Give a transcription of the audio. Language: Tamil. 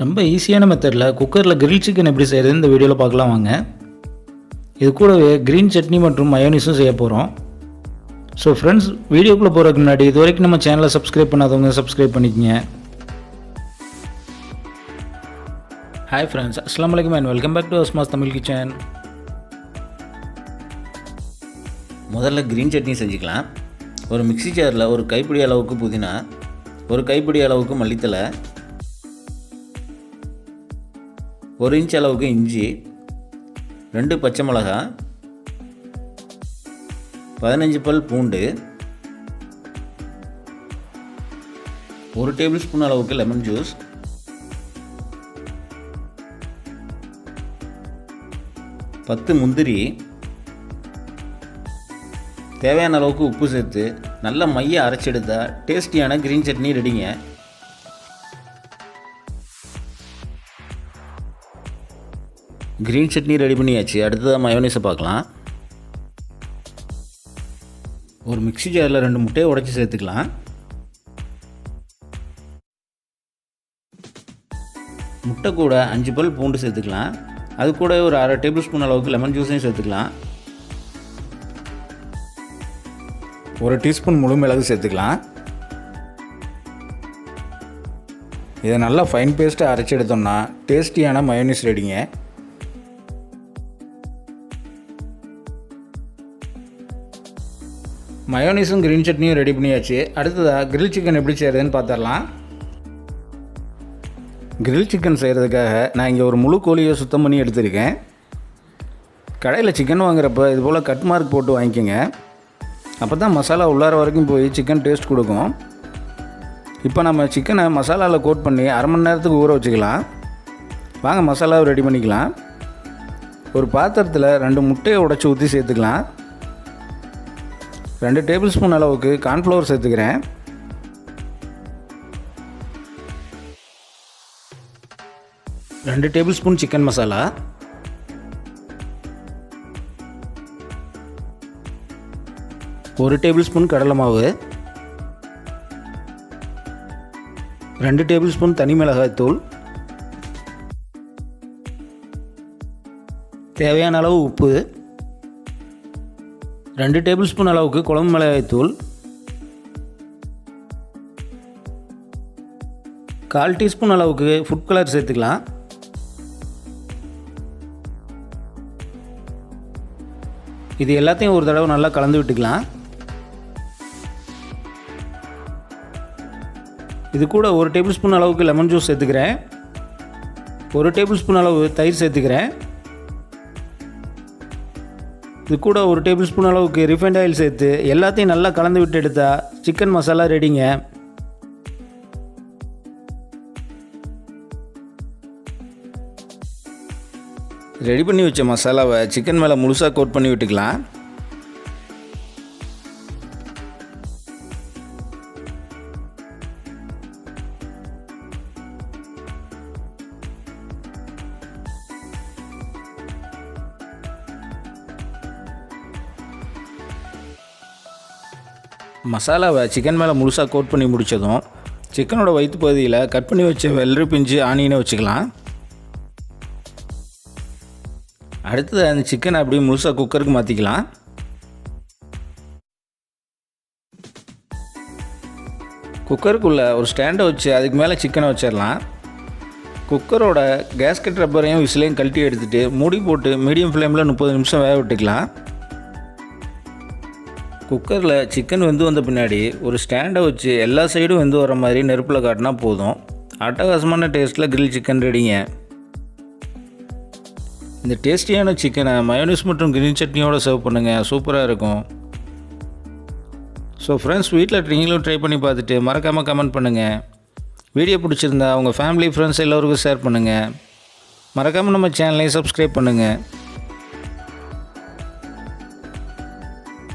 ரொம்ப ஈஸியான மெத்தடில் குக்கரில் கிரில் சிக்கன் எப்படி செய்கிறது இந்த வீடியோவில் பார்க்கலாம் வாங்க. இது கூடவே க்ரீன் சட்னி மற்றும் மயோனிஸும் செய்ய போகிறோம். ஸோ ஃப்ரெண்ட்ஸ், வீடியோக்குள்ளே போகிறதுக்கு முன்னாடி இது வரைக்கும் நம்ம சேனலை சப்ஸ்கிரைப் பண்ணாதவங்க சப்ஸ்கிரைப் பண்ணிக்கங்க. ஹாய் ஃப்ரெண்ட்ஸ், அஸ்ஸலாமு அலைக்கும் and welcome back to Asma's Tamil kitchen. முதல்ல க்ரீன் சட்னி செஞ்சுக்கலாம். ஒரு மிக்ஸி ஜாரில் ஒரு கைப்பிடி அளவுக்கு புதினா, ஒரு கைப்பிடி அளவுக்கு மல்லித்தலை, 1 இன்ச் அளவுக்கு இஞ்சி, 2 பச்சை மிளகா, 15 பல் பூண்டு, 1 டேபிள் ஸ்பூன் அளவுக்கு லெமன் ஜூஸ், 10 முந்திரி, தேவையான அளவுக்கு உப்பு சேர்த்து நல்ல மைய அரைச்செடுத்தா டேஸ்டியான க்ரீன் சட்னி ரெடிங்க. க்ரீன் சட்னி ரெடி பண்ணியாச்சு. அடுத்ததாக மயோனீஸை பார்க்கலாம். ஒரு மிக்ஸி ஜாரில் 2 முட்டையை உடைச்சி சேர்த்துக்கலாம். முட்டை கூட 5 பல் பூண்டு சேர்த்துக்கலாம். அது கூட ஒரு 1/2 டேபிள் ஸ்பூன் அளவுக்கு லெமன் ஜூஸையும் சேர்த்துக்கலாம். 1 டீஸ்பூன் முழு மிளகு சேர்த்துக்கலாம். இதை நல்லா ஃபைன் பேஸ்ட்டாக அரைச்சி எடுத்தோம்னா டேஸ்டியான மயோனீஸ் ரெடிங்க. மயோனீஸும் க்ரீன் சட்னியும் ரெடி பண்ணியாச்சு. அடுத்ததாக கிரில் சிக்கன் எப்படி செய்கிறதுன்னு பார்த்துடலாம். கிரில் சிக்கன் செய்கிறதுக்காக நான் இங்கே ஒரு முழு கோழியை சுத்தம் பண்ணி எடுத்துருக்கேன். கடையில் சிக்கன் வாங்குறப்ப இது போல் கட் மார்க் போட்டு வாங்கிக்கோங்க. அப்போ தான் மசாலா உள்ளார வரைக்கும் போய் சிக்கன் டேஸ்ட் கொடுக்கும். இப்போ நம்ம சிக்கனை மசாலாவில் கோட் பண்ணி 1/2 மணி நேரத்துக்கு ஊற வச்சுக்கலாம். வாங்க மசாலாவை ரெடி பண்ணிக்கலாம். ஒரு பாத்திரத்தில் 2 முட்டையை உடைச்சி ஊற்றி சேர்த்துக்கலாம். 2 டேபிள் ஸ்பூன் அளவுக்கு கார்ன்ஃப்ளவர் சேர்த்துக்கிறேன். ரெண்டு table spoon chicken masala, 1 table spoon கடலை மாவு, 2 டேபிள் ஸ்பூன் தனி மிளகாய் தூள், தேவையான அளவு உப்பு, 2 டேபிள் ஸ்பூன் அளவுக்கு குழம்பு மிளகாய் தூள், 1/4 டீஸ்பூன் அளவுக்கு ஃபுட் கலர் சேர்த்துக்கலாம். இது எல்லாத்தையும் ஒரு தடவை நல்லா கலந்து விட்டுக்கலாம். இது கூட 1 டேபிள் ஸ்பூன் அளவுக்கு லெமன் ஜூஸ் சேர்த்துக்கிறேன். 1 டேபிள் ஸ்பூன் அளவு தயிர் சேர்த்துக்கிறேன். இது கூட 1 டேபிள் ஸ்பூன் அளவுக்கு ரிஃபைண்ட் ஆயில் சேர்த்து எல்லாத்தையும் நல்லா கலந்து விட்டு எடுத்தால் சிக்கன் மசாலா ரெடிங்க. ரெடி பண்ணி வச்ச மசாலாவை சிக்கன் மேலே முழுசாக கோட் பண்ணி விட்டுக்கலாம். மசாலாவை சிக்கன் மேலே முழுசாக கோட் பண்ணி முடித்ததும் சிக்கனோட வயிற்று பகுதியில் கட் பண்ணி வச்ச வெள்ளரி பிஞ்சு ஆனியனை வச்சுக்கலாம். அடுத்தது அந்த சிக்கனை அப்படியே முழுசாக குக்கருக்கு மாற்றிக்கலாம். குக்கருக்குள்ளே ஒரு ஸ்டாண்டை வச்சு அதுக்கு மேலே சிக்கனை வச்சிடலாம். குக்கரோட கேஸ்கெட் ரப்பரையும் விசிலையும் கழட்டி எடுத்துகிட்டு மூடி போட்டு மீடியம் ஃப்ளேமில் 30 நிமிஷம் வேக விட்டுக்கலாம். குக்கரில் சிக்கன் வெந்து வந்த பின்னாடி ஒரு ஸ்டாண்டை வச்சு எல்லா சைடும் வெந்து வர மாதிரி நெருப்பில் காட்டினா போதும். அட்டகாசமான டேஸ்ட்டில் கிரில் சிக்கன் ரெடிங்க. இந்த டேஸ்டியான சிக்கனை மயோனீஸ் மற்றும் க்ரீன் சட்னியோடு சர்வ் பண்ணுங்கள். சூப்பராக இருக்கும். ஸோ ஃப்ரெண்ட்ஸ், வீட்டில் நீங்களும் ட்ரை பண்ணி பார்த்துட்டு மறக்காமல் கமெண்ட் பண்ணுங்கள். வீடியோ பிடிச்சிருந்தா உங்கள் ஃபேமிலி ஃப்ரெண்ட்ஸ் எல்லோருக்கும் ஷேர் பண்ணுங்கள். மறக்காமல் நம்ம சேனலையும் சப்ஸ்கிரைப் பண்ணுங்கள்.